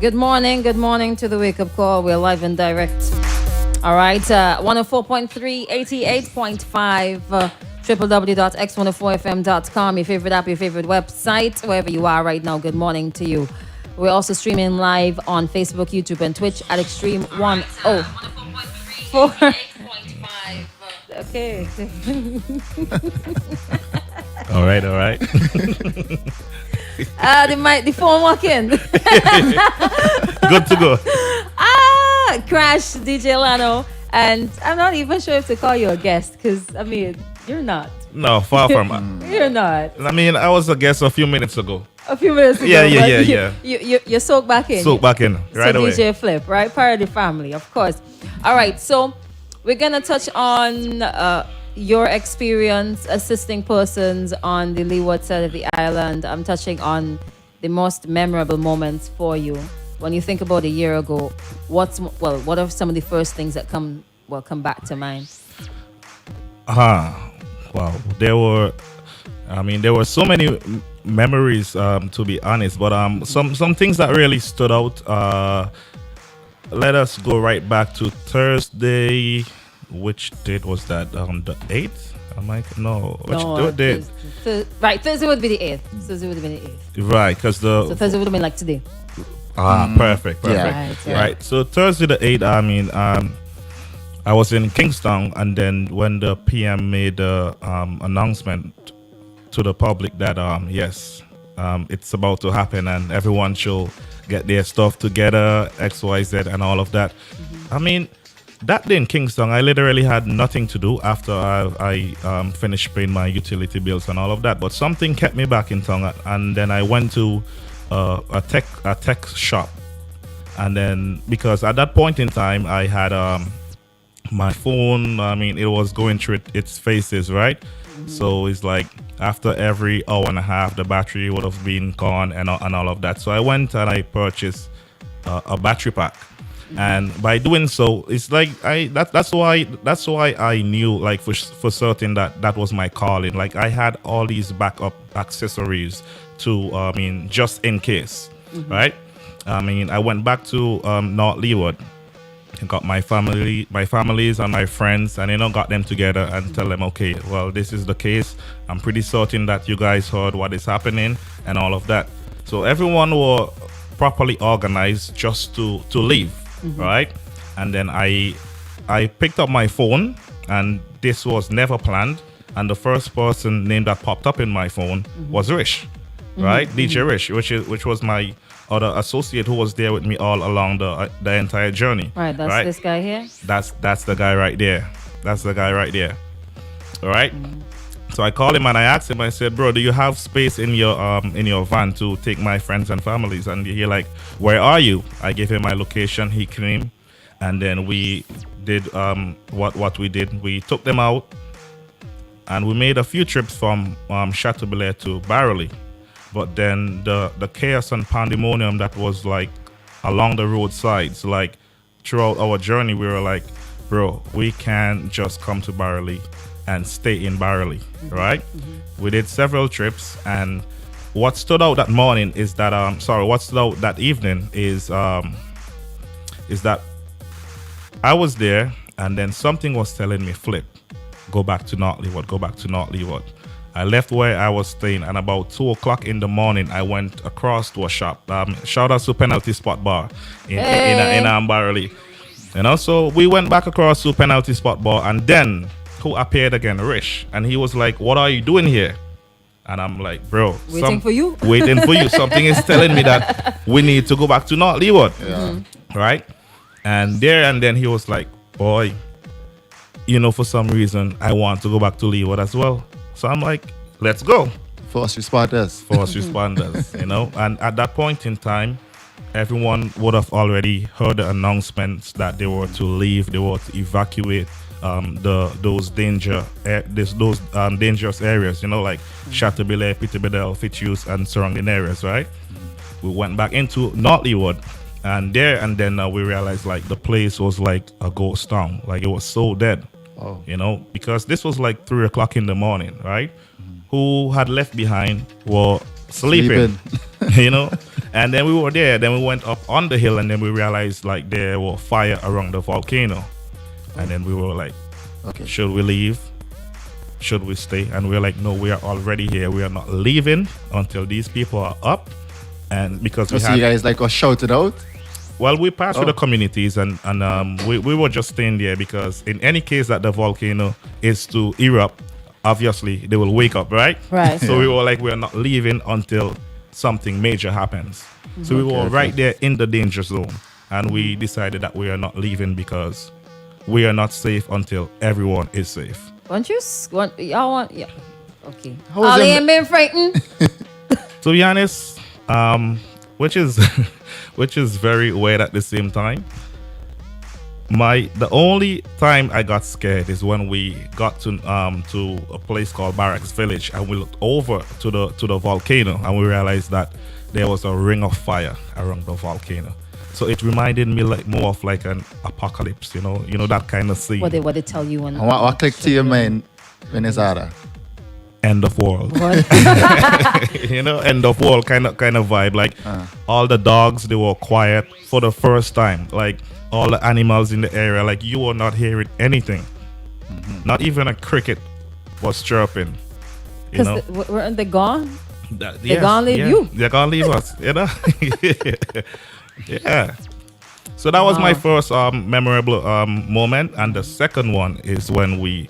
Good morning to the wake up call. We're live and direct. All right, 104.3, 88.5, www.x104fm.com, your favorite app, your favorite website, wherever you are right now. Good morning to you. We're also streaming live on Facebook, YouTube, and Twitch at Extreme 104. Okay. All right, all right. The phone working. Good to go. Crash, DJ Lano. And I'm not even sure if to call you a guest, because, I mean, you're not. No, far from. You're not. I mean, I was a guest a few minutes ago. A few minutes ago. Yeah. You soak back in. Soak back in right away. DJ Flip, right? Part of the family, of course. All right, so we're going to touch on your experience assisting persons on the leeward side of the island. I'm touching on the most memorable moments for you. When you think about a year ago, what are some of the first things that come back to mind? Wow, there were so many memories, to be honest, but some things that really stood out. Let us go right back to Thursday. Which date was that? The 8th? Which date? Thursday would be the 8th. Right, because so Thursday would have been like today. Perfect. Yeah. Right. So Thursday the 8th, I was in Kingston, and then when the PM made the announcement to the public that yes, it's about to happen and everyone should get their stuff together, XYZ and all of that. Mm-hmm. I mean, that day in Kingston, I literally had nothing to do after I finished paying my utility bills and all of that. But something kept me back in town, and then I went to a tech shop, and then because at that point in time I had my phone. I mean, it was going through its phases, right? Mm-hmm. So it's like after every hour and a half, the battery would have been gone and all of that. So I went and I purchased a battery pack. And by doing so, it's like that's why I knew, like, for certain that was my calling. Like, I had all these backup accessories to just in case, right? I mean, I went back to North Leeward and got my families and my friends, and got them together and tell them, okay, well, this is the case. I'm pretty certain that you guys heard what is happening and all of that. So everyone were properly organized just to leave. Mm-hmm. Right, and then I picked up my phone, and this was never planned. And the first person name that popped up in my phone was Rish, right? DJ Rish, which was my other associate who was there with me all along the entire journey. Right, that's this guy here. That's the guy right there. All right. So I called him and I asked him. I said, "Bro, do you have space in your van to take my friends and families?" And he like, "Where are you?" I gave him my location. He came, and then we did what we did. We took them out, and we made a few trips from Chateaubriand to Barley. But then the chaos and pandemonium that was like along the roadsides, like throughout our journey, we were like, "Bro, we can't just come to Barley and stay in Barley," right? We did several trips, and what stood out that morning is that what stood out that evening is that I was there, and then something was telling me, "Flip, go back to North Leeward. I left where I was staying, and about 2:00 in the morning, I went across to a shop. Shout out to Penalty Spot Bar in Barley. So we went back across to Penalty Spot Bar, and then who appeared again? Rish. And he was like, "What are you doing here?" And I'm like, "Bro, waiting for you. Something is telling me that we need to go back to North Leeward." Yeah. Right? And then he was like, "Boy, for some reason I want to go back to Leeward as well." So I'm like, "Let's go." First responders. And at that point in time, everyone would have already heard the announcements that they were to leave, they were to evacuate those dangerous areas, like Chateaubriand, Peterbedel, Fitzhugh, and surrounding areas, right? We went back into North Leeward, and then we realized like the place was like a ghost town, like it was so dead. Oh. Because this was like 3:00 in the morning, right? Who had left behind were sleeping. And then we were there. Then we went up on the hill, and then we realized like there were fire around the volcano. And then we were like, Okay. should we leave? Should we stay? And we're like, no, we are already here. We are not leaving until these people are up. And because we So had, you guys like was shouted out? well, we passed through Oh. the communities, and we were just staying there because in any case that the volcano is to erupt, obviously they will wake up, right? Right. So we were like, we are not leaving until something major happens. So we were Okay, right there in the danger zone, and we decided that we are not leaving because we are not safe until everyone is safe. Y'all want, yeah. Okay. How was Ollie them- ain't been frightened. To be honest, which is which is very weird at the same time. The only time I got scared is when we got to a place called Barracks Village, and we looked over to the volcano, and we realized that there was a ring of fire around the volcano. So it reminded me like more of like an apocalypse, you know that kind of scene. What they tell you on And what clicked to your mind when it's out? End of world. What? End of world kind of vibe. Like all the dogs, they were quiet for the first time. Like all the animals in the area, like you were not hearing anything. Not even a cricket was chirping. You know, Because weren't they gone? They gonna leave you. They're gonna leave us. Yeah. So that was my Wow. first memorable moment, and the second one is when we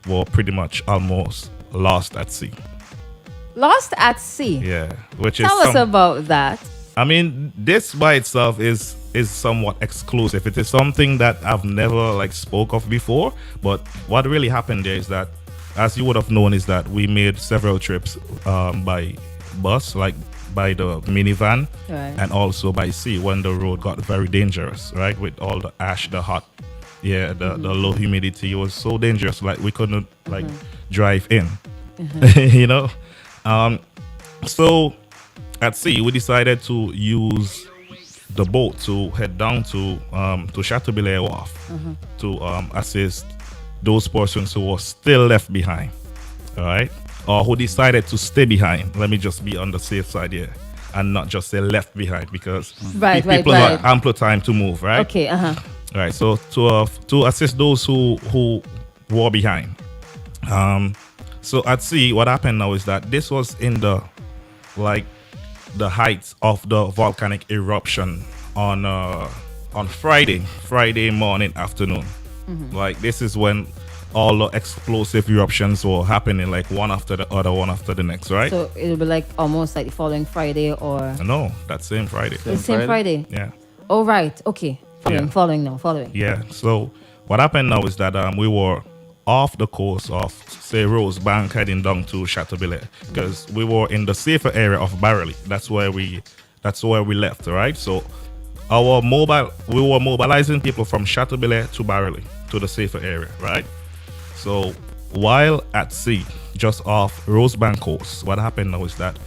were pretty much almost lost at sea. Lost at sea. Yeah, which Tell is us about that. I mean, this by itself is somewhat exclusive. It is something that I've never like spoke of before. But what really happened there is that, as you would have known, is that we made several trips by bus, like by the minivan, Right. and also by sea when the road got very dangerous, right? With all the ash, the hot, the low humidity, it was so dangerous. Like we couldn't like drive in, you know. So at sea, we decided to use the boat to head down to Chateaubriand Wharf to assist those persons who were still left behind, all right, or who decided to stay behind. Let me just be on the safe side here and not just say left behind, because Right, people right. got ample time to move, right? Okay, All right, so to assist those who were behind. So at sea, what happened now is that this was in the heights of the volcanic eruption on Friday morning, afternoon. Like this is when all the explosive eruptions were happening, like one after the other, one after the next, right? So it'll be like almost like the following Friday or No, that same Friday. the same Friday. Yeah. Oh, right. Okay. Yeah. Following. Yeah. So what happened now is that we were off the coast of, say, Rosebank, heading down to Chateaubriand, because we were in the safer area of Barely. That's where we left, right? So we were mobilizing people from Chateaubriand to Barely, to the safer area, right? So while at sea, just off Rosebank coast, what happened now is that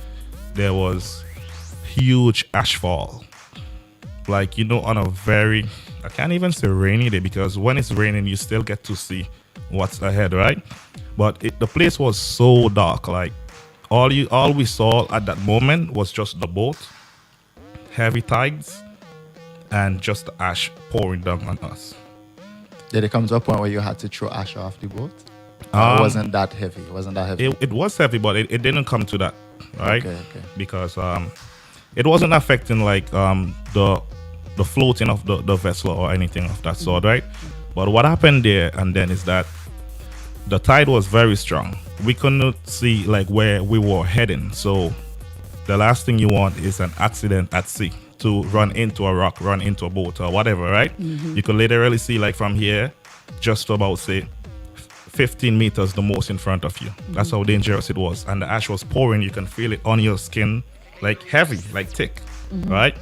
there was huge ashfall. Like, on a very, I can't even say rainy day, because when it's raining, you still get to see what's ahead, right? But the place was so dark. Like all we saw at that moment was just the boat, heavy tides, and just the ash pouring down on us. Did it come to a point where you had to throw ash off the boat? Or it wasn't that heavy? It wasn't that heavy? It was heavy, but it didn't come to that, right? Okay. Because it wasn't affecting like the floating of the vessel or anything of that sort, right? But what happened there and then is that the tide was very strong. We couldn't see like where we were heading. So the last thing you want is an accident at sea, to run into a rock, run into a boat or whatever, right? You could literally see like from here just about say 15 meters the most in front of you. That's how dangerous it was. And the ash was pouring. You can feel it on your skin, like heavy, like thick, right?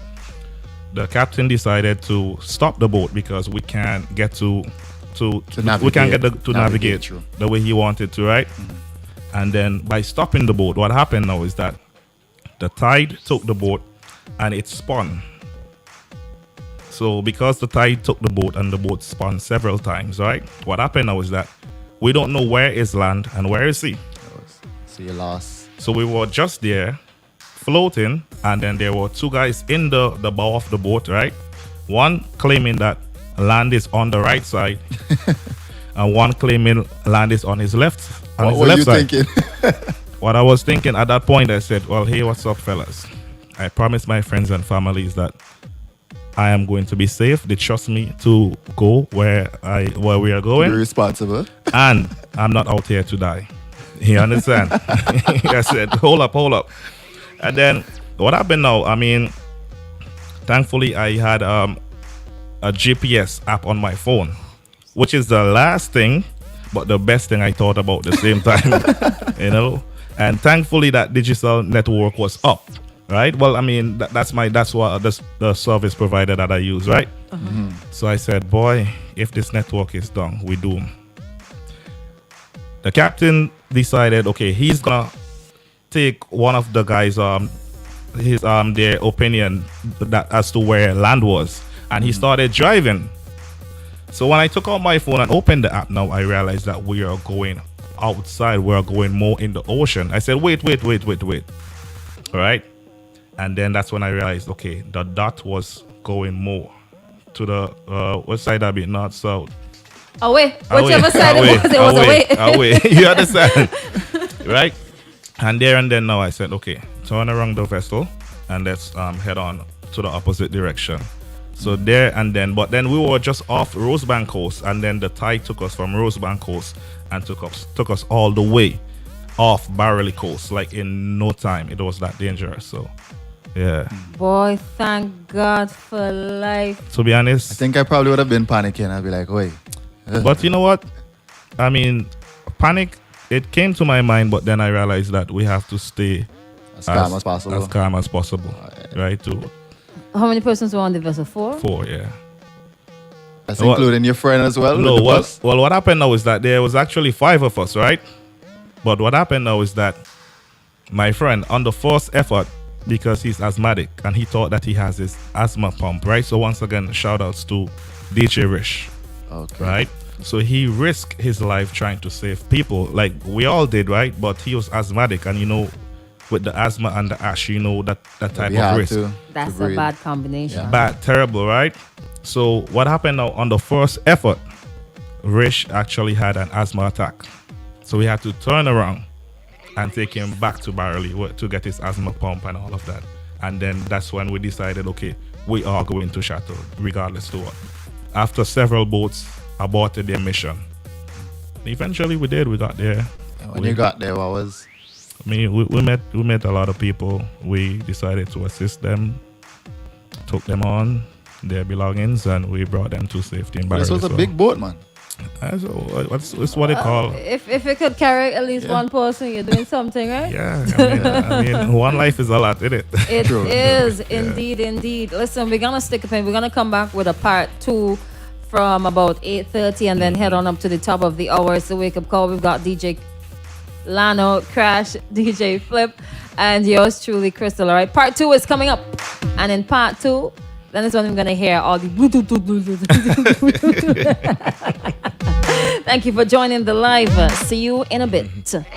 The captain decided to stop the boat because we can't get to navigate through. the way he wanted to, right? And then by stopping the boat, what happened now is that the tide took the boat and it spun. So because the tide took the boat and the boat spun several times, right? What happened now is that we don't know where is land and where is sea. So you lost. So we were just there, floating, and then there were two guys in the bow of the boat, right? One claiming that land is on the right side, and one claiming land is on his left. What were you thinking? What I was thinking at that point, I said, well, hey, what's up, fellas? I promised my friends and families that I am going to be safe. They trust me to go where we are going. Be responsible. And I'm not out here to die. You understand? I said, hold up. And then what happened now, I mean, thankfully I had a GPS app on my phone, which is the last thing, but the best thing I thought about the same time, you know? And thankfully that digital network was up, right? Well, I mean, that's what the service provider that I use, right? So I said, boy, if this network is down, we doom. The captain decided, okay, he's gonna take one of the guys their opinion that as to where land was, and he started driving. So when I took out my phone and opened the app, now I realized that we are going outside. We are going more in the ocean. I said, wait. All right, and then that's when I realized, okay, the dot was going more to the what side of it, north, south. Away, whichever side it was away. Away. You understand? Right? And there and then now I said, okay, turn around the vessel and let's head on to the opposite direction. So there and then, but then we were just off Rosebank Coast, and then the tide took us from Rosebank Coast and took us all the way off Barley Coast, like in no time. It was that dangerous. So yeah. Boy, thank God for life. To be honest, I think I probably would have been panicking. I'd be like, wait. But you know what? I mean, panic, it came to my mind, but then I realized that we have to stay as calm as possible. As calm as possible, right? How many persons were on the vessel? 4? 4, yeah. That's including your friend as well? No, what happened now is that there was actually 5 of us, right? But what happened now is that my friend, on the first effort, because he's asthmatic and he thought that he has his asthma pump, right? So once again, shout outs to DJ Rish, right? So he risked his life trying to save people, like we all did, right? But he was asthmatic, and you know, with the asthma and the ash, you know, that type of risk. That's a bad combination. Yeah. Bad, terrible, right? So what happened now on the first effort, Rish actually had an asthma attack. So we had to turn around and take him back to Barley to get his asthma pump and all of that. And then that's when we decided, okay, we are going to Chateau, regardless to what. After several boats aborted their mission. Eventually we did, we got there. When you got there, what was... I mean, we met a lot of people. We decided to assist them, took them on their belongings, and we brought them to safety in Barley. This was a big boat, man. It's what they call. If it could carry at least one person, you're doing something, right? Yeah, I mean, one life is a lot, isn't it? It is indeed. Listen, we're gonna stick a pin. We're gonna come back with a part 2 from about 8:30, and then head on up to the top of the hour. It's the wake up call. We've got DJ Lano, Crash, DJ Flip, and yours truly, Crystal. All right, part 2 is coming up, and in part 2, then is when we're gonna hear all the. Thank you for joining the live. See you in a bit.